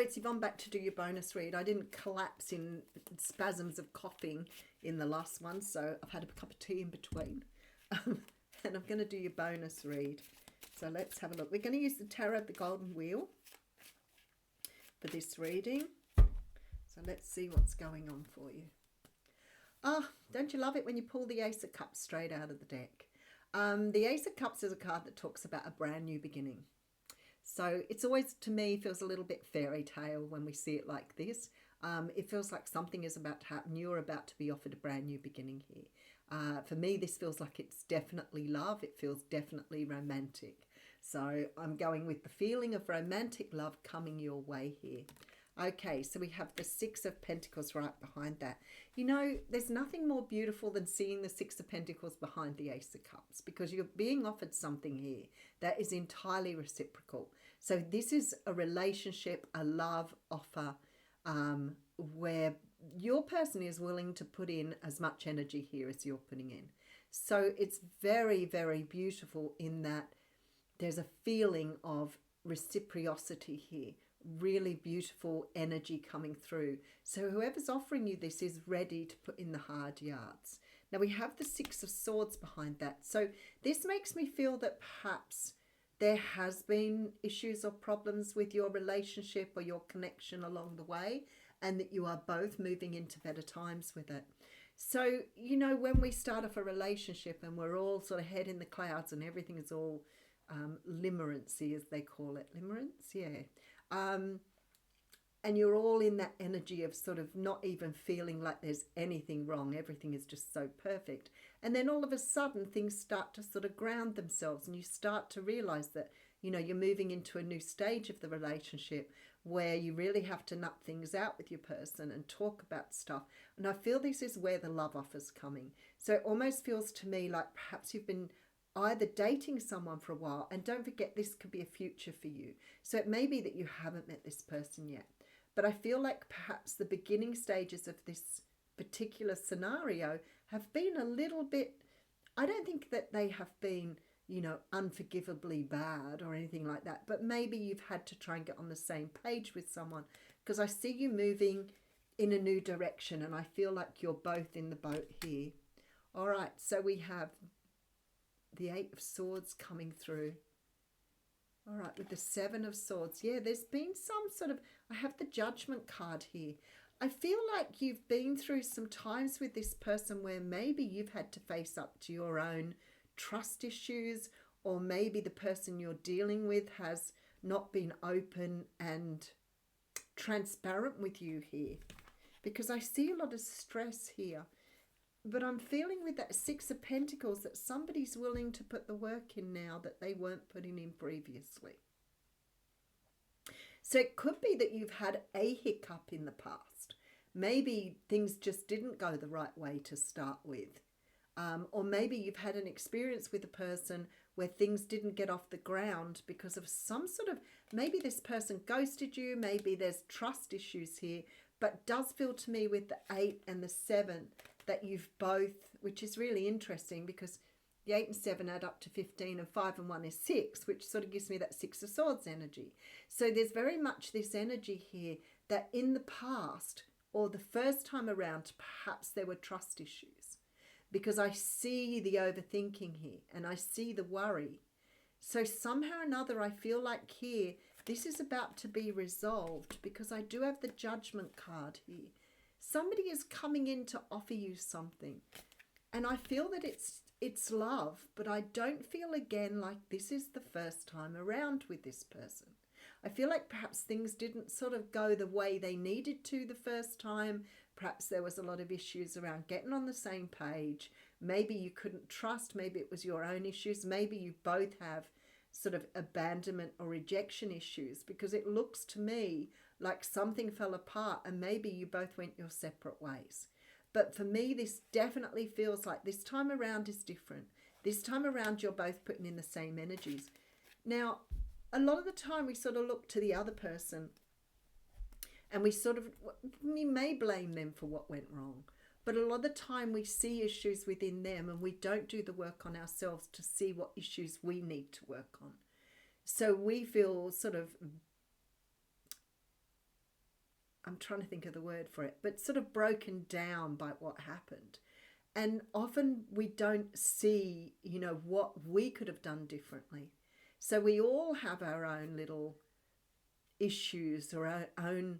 it's Yvonne back to do your bonus read. I didn't collapse in spasms of coughing in the last one, so I've had a cup of tea in between. And I'm going to do your bonus read. So let's have a look. We're going to use the Tarot of the Golden Wheel for this reading. So let's see what's going on for you. Ah, don't you love it when you pull the Ace of Cups straight out of the deck? The Ace of Cups is a card that talks about a brand new beginning. So it's always, to me, feels a little bit fairy tale when we see it like this. It feels like something is about to happen. You're about to be offered a brand new beginning here. For me, this feels like it's definitely love. It feels definitely romantic. So I'm going with the feeling of romantic love coming your way here. Okay, so we have the Six of Pentacles right behind that. You know, there's nothing more beautiful than seeing the Six of Pentacles behind the Ace of Cups, because you're being offered something here that is entirely reciprocal. So this is a relationship, a love offer, where your person is willing to put in as much energy here as you're putting in. So it's very, very beautiful in that there's a feeling of reciprocity here. Really beautiful energy coming through. So whoever's offering you this is ready to put in the hard yards. Now we have the Six of Swords behind that. So this makes me feel that perhaps there has been issues or problems with your relationship or your connection along the way, and that you are both moving into better times with it. So, you know, when we start off a relationship and we're all sort of head in the clouds and everything is all limerancy, as they call it. Limerence? Yeah. And you're all in that energy of sort of not even feeling like there's anything wrong. Everything is just so perfect. And then all of a sudden things start to sort of ground themselves, and you start to realize that, you know, you're moving into a new stage of the relationship where you really have to nut things out with your person and talk about stuff. And I feel this is where the love offer's coming. So it almost feels to me like perhaps you've been either dating someone for a while, and don't forget this could be a future for you. So it may be that you haven't met this person yet, but I feel like perhaps the beginning stages of this particular scenario have been a little bit, I don't think that they have been, you know, unforgivably bad or anything like that, but maybe you've had to try and get on the same page with someone, because I see you moving in a new direction, and I feel like you're both in the boat here. All right, so we have the Eight of Swords coming through. All right, with the Seven of Swords. Yeah, there's been some sort of, I have the Judgment card here. I feel like you've been through some times with this person where maybe you've had to face up to your own trust issues, or maybe the person you're dealing with has not been open and transparent with you here, because I see a lot of stress here. But I'm feeling with that Six of Pentacles that somebody's willing to put the work in now that they weren't putting in previously. So it could be that you've had a hiccup in the past. Maybe things just didn't go the right way to start with. Or maybe you've had an experience with a person where things didn't get off the ground because of some sort of, maybe this person ghosted you, maybe there's trust issues here, but it does feel to me with the 8 and the 7 that you've both, which is really interesting because the 8 and 7 add up to 15, and 5 and 1 is 6, which sort of gives me that Six of Swords energy. So there's very much this energy here that in the past, or the first time around, perhaps there were trust issues, because I see the overthinking here and I see the worry. So somehow or another, I feel like here, this is about to be resolved, because I do have the Judgment card here. Somebody is coming in to offer you something, and I feel that it's love, but I don't feel again like this is the first time around with this person. I feel like perhaps things didn't sort of go the way they needed to the first time. Perhaps there was a lot of issues around getting on the same page. Maybe you couldn't trust, maybe it was your own issues, maybe you both have sort of abandonment or rejection issues, because it looks to me like something fell apart and maybe you both went your separate ways. But for me, this definitely feels like this time around is different. This time around, you're both putting in the same energies. Now, a lot of the time we sort of look to the other person and we may blame them for what went wrong. But a lot of the time we see issues within them and we don't do the work on ourselves to see what issues we need to work on. So we feel sort of I'm trying to think of the word for it, but sort of broken down by what happened. And often we don't see, you know, what we could have done differently. So we all have our own little issues or our own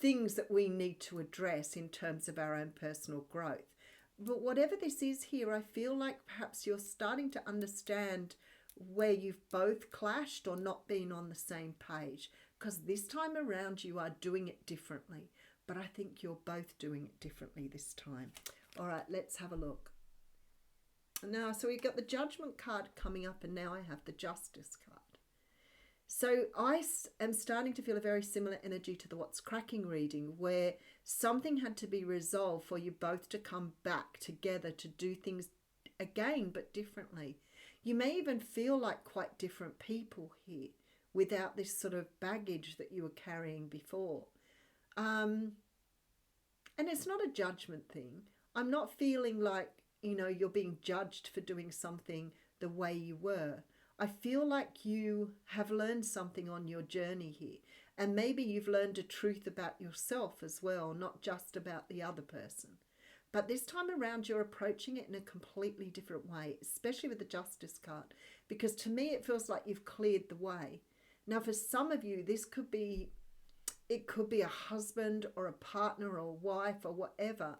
things that we need to address in terms of our own personal growth. But whatever this is here, I feel like perhaps you're starting to understand where you've both clashed or not been on the same page, because this time around you are doing it differently. But I think you're both doing it differently this time. All right, let's have a look. Now, so we've got the Judgment card coming up, and now I have the Justice card. So I am starting to feel a very similar energy to the What's Cracking reading, where something had to be resolved for you both to come back together to do things again, but differently. You may even feel like quite different people here without this sort of baggage that you were carrying before. And it's not a judgment thing. I'm not feeling like, you know, you're being judged for doing something the way you were. I feel like you have learned something on your journey here. And maybe you've learned a truth about yourself as well, not just about the other person. But this time around, you're approaching it in a completely different way, especially with the Justice card, because to me, it feels like you've cleared the way. Now, for some of you, it could be a husband or a partner or a wife or whatever.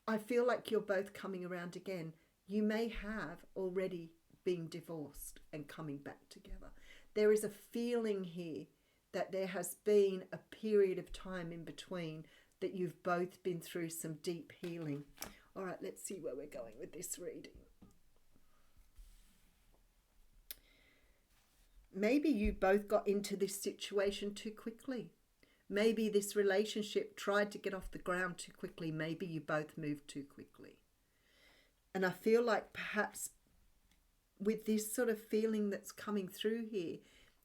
I feel like you're both coming around again. You may have already been divorced and coming back together. There is a feeling here that there has been a period of time in between that you've both been through some deep healing. All right, let's see where we're going with this reading. Maybe you both got into this situation too quickly. Maybe this relationship tried to get off the ground too quickly. Maybe you both moved too quickly. And I feel like perhaps with this sort of feeling that's coming through here,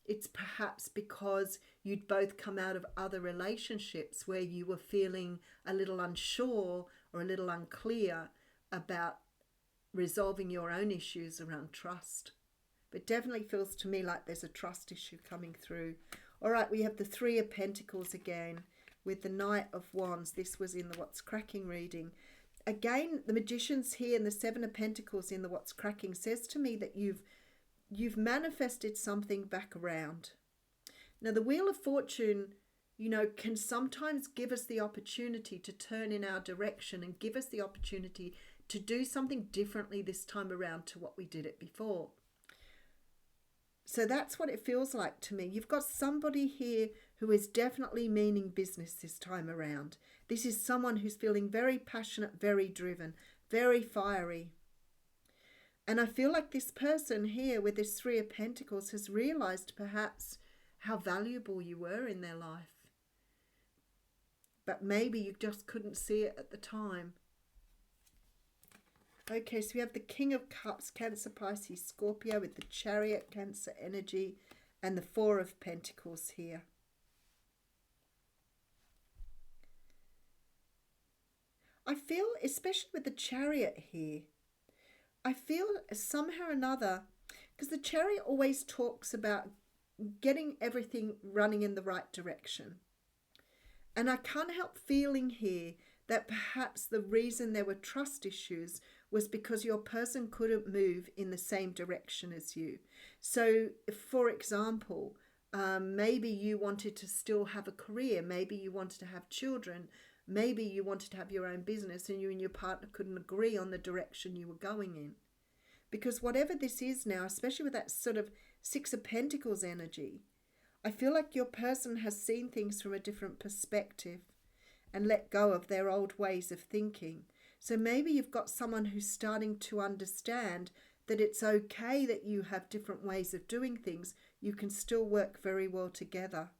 it's perhaps because you'd both come out of other relationships where you were feeling a little unsure or a little unclear about resolving your own issues around trust. But definitely feels to me like there's a trust issue coming through. All right, we have the Three of Pentacles again with the Knight of Wands. This was in the What's Cracking reading. Again, the Magician's here and the Seven of Pentacles in the What's Cracking says to me that you've manifested something back around. Now, the Wheel of Fortune, you know, can sometimes give us the opportunity to turn in our direction and give us the opportunity to do something differently this time around to what we did it before. So that's what it feels like to me. You've got somebody here who is definitely meaning business this time around. This is someone who's feeling very passionate, very driven, very fiery. And I feel like this person here with this Three of Pentacles has realized perhaps how valuable you were in their life. But maybe you just couldn't see it at the time. Okay, so we have the King of Cups, Cancer, Pisces, Scorpio with the Chariot, Cancer energy, and the Four of Pentacles here. I feel, especially with the Chariot here, I feel somehow or another, because the Chariot always talks about getting everything running in the right direction. And I can't help feeling here that perhaps the reason there were trust issues was because your person couldn't move in the same direction as you. So, for example, maybe you wanted to still have a career, maybe you wanted to have children, maybe you wanted to have your own business and you and your partner couldn't agree on the direction you were going in. Because whatever this is now, especially with that sort of Six of Pentacles energy, I feel like your person has seen things from a different perspective and let go of their old ways of thinking. So maybe you've got someone who's starting to understand that it's okay that you have different ways of doing things. You can still work very well together.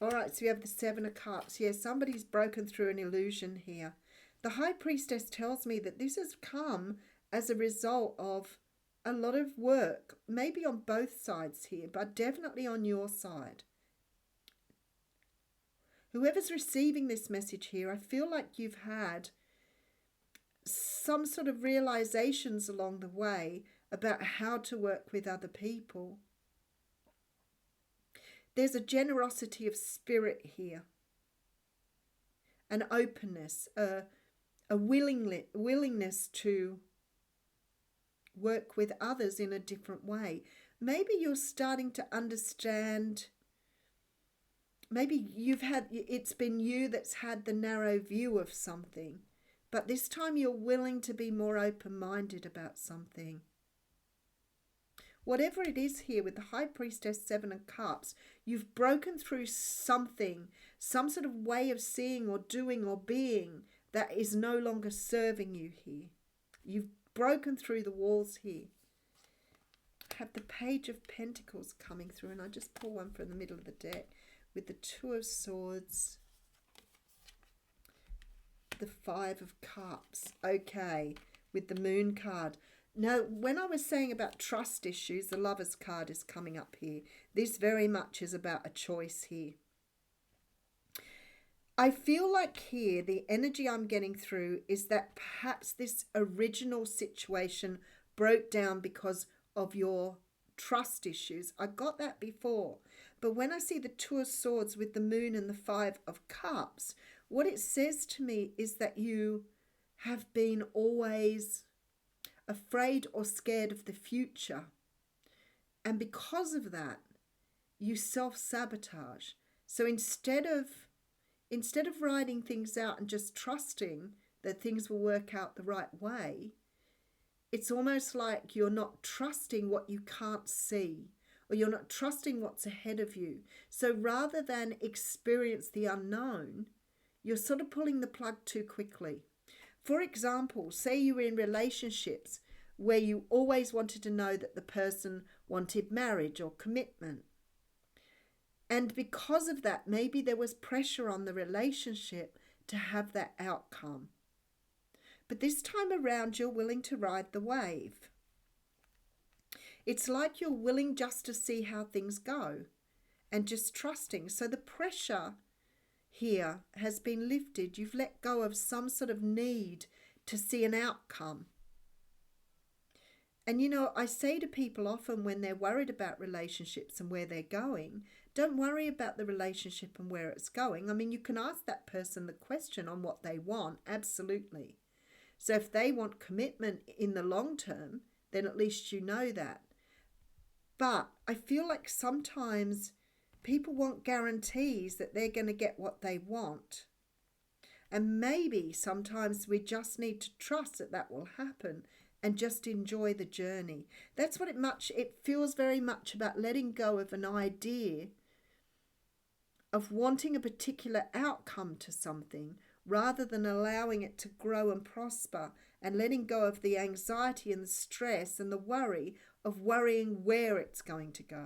All right, so we have the Seven of Cups. Yeah, somebody's broken through an illusion here. The High Priestess tells me that this has come as a result of a lot of work, maybe on both sides here, but definitely on your side. Whoever's receiving this message here, I feel like you've had some sort of realizations along the way about how to work with other people. there's a generosity of spirit here, an openness, a willingness to work with others in a different way. Maybe you're starting to understand, maybe it's been you that's had the narrow view of something, but this time you're willing to be more open-minded about something. Whatever it is here with the High Priestess, Seven of Cups, you've broken through something, some sort of way of seeing or doing or being that is no longer serving you here. You've broken through the walls here. I have the Page of Pentacles coming through, and I just pull one from the middle of the deck with the Two of Swords, the Five of Cups. Okay, with the Moon card. Now, when I was saying about trust issues, the Lover's card is coming up here. This very much is about a choice here. I feel like here, the energy I'm getting through is that perhaps this original situation broke down because of your trust issues. I got that before. But when I see the Two of Swords with the Moon and the Five of Cups, what it says to me is that you have been always afraid or scared of the future. And because of that, you self-sabotage. So instead of writing things out and just trusting that things will work out the right way, it's almost like you're not trusting what you can't see, or you're not trusting what's ahead of you. So rather than experience the unknown, you're sort of pulling the plug too quickly. For example, say you were in relationships where you always wanted to know that the person wanted marriage or commitment. And because of that, maybe there was pressure on the relationship to have that outcome. But this time around, you're willing to ride the wave. It's like you're willing just to see how things go and just trusting. So the pressure here has been lifted. You've let go of some sort of need to see an outcome. And you know, I say to people often when they're worried about relationships and where they're going, don't worry about the relationship and where it's going. I mean, you can ask that person the question on what they want, absolutely. So if they want commitment in the long term, then at least you know that. But I feel like sometimes people want guarantees that they're going to get what they want. And maybe sometimes we just need to trust that that will happen and just enjoy the journey. That's what it feels very much about letting go of an idea of wanting a particular outcome to something rather than allowing it to grow and prosper, and letting go of the anxiety and the stress and the worry of worrying where it's going to go.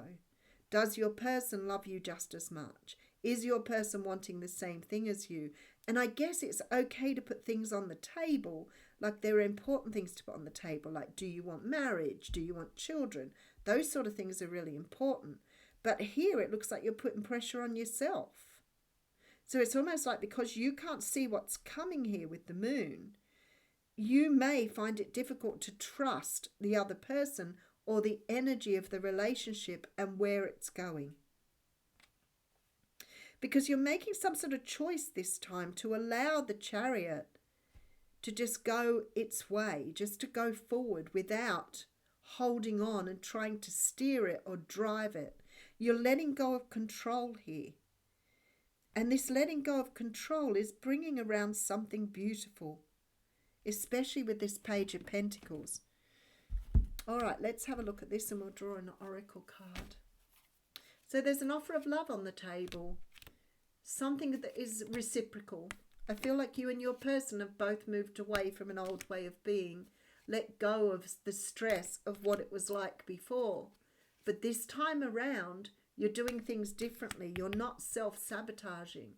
Does your person love you just as much? Is your person wanting the same thing as you? And I guess it's okay to put things on the table, like there are important things to put on the table, like do you want marriage? Do you want children? Those sort of things are really important. But here it looks like you're putting pressure on yourself. So it's almost like because you can't see what's coming here with the moon, you may find it difficult to trust the other person or the energy of the relationship and where it's going. Because you're making some sort of choice this time to allow the Chariot to just go its way, just to go forward without holding on and trying to steer it or drive it. You're letting go of control here. And this letting go of control is bringing around something beautiful, especially with this Page of Pentacles. All right, let's have a look at this and we'll draw an oracle card. So there's an offer of love on the table, something that is reciprocal. I feel like you and your person have both moved away from an old way of being, let go of the stress of what it was like before. But this time around, you're doing things differently. You're not self-sabotaging.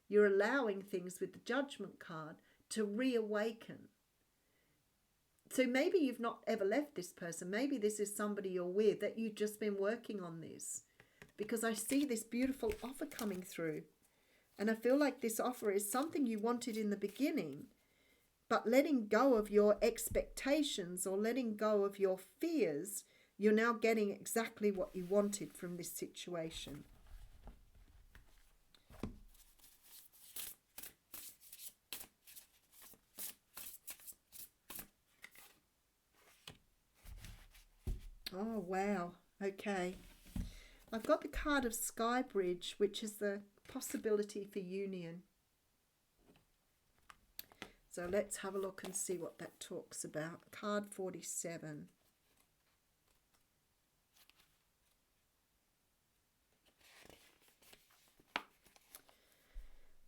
You're allowing things with the Judgment card to reawaken. So maybe you've not ever left this person. Maybe this is somebody you're with that you've just been working on this. Because I see this beautiful offer coming through. And I feel like this offer is something you wanted in the beginning, but letting go of your expectations or letting go of your fears, you're now getting exactly what you wanted from this situation. Oh, wow. Okay. I've got the card of Sky Bridge, which is the possibility for union. So let's have a look and see what that talks about. Card 47.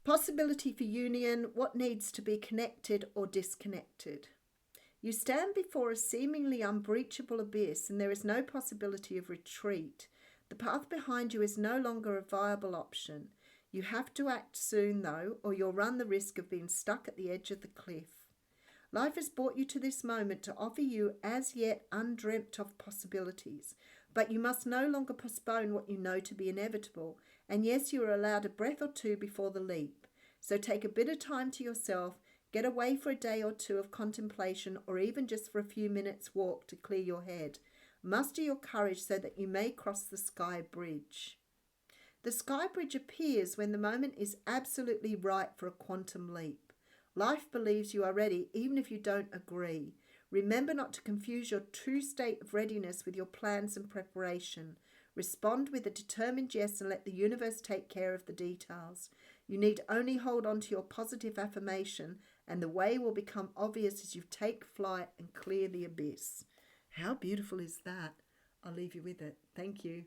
Possibility for union, what needs to be connected or disconnected. You stand before a seemingly unbreachable abyss and there is no possibility of retreat. The path behind you is no longer a viable option. You have to act soon though, or you'll run the risk of being stuck at the edge of the cliff. Life has brought you to this moment to offer you as yet undreamt of possibilities, but you must no longer postpone what you know to be inevitable, and yes, you are allowed a breath or two before the leap. So take a bit of time to yourself, get away for a day or two of contemplation, or even just for a few minutes walk to clear your head. Muster your courage so that you may cross the Sky Bridge. The Sky Bridge appears when the moment is absolutely right for a quantum leap. Life believes you are ready even if you don't agree. Remember not to confuse your true state of readiness with your plans and preparation. Respond with a determined yes and let the universe take care of the details. You need only hold on to your positive affirmation and the way will become obvious as you take flight and clear the abyss. How beautiful is that? I'll leave you with it. Thank you.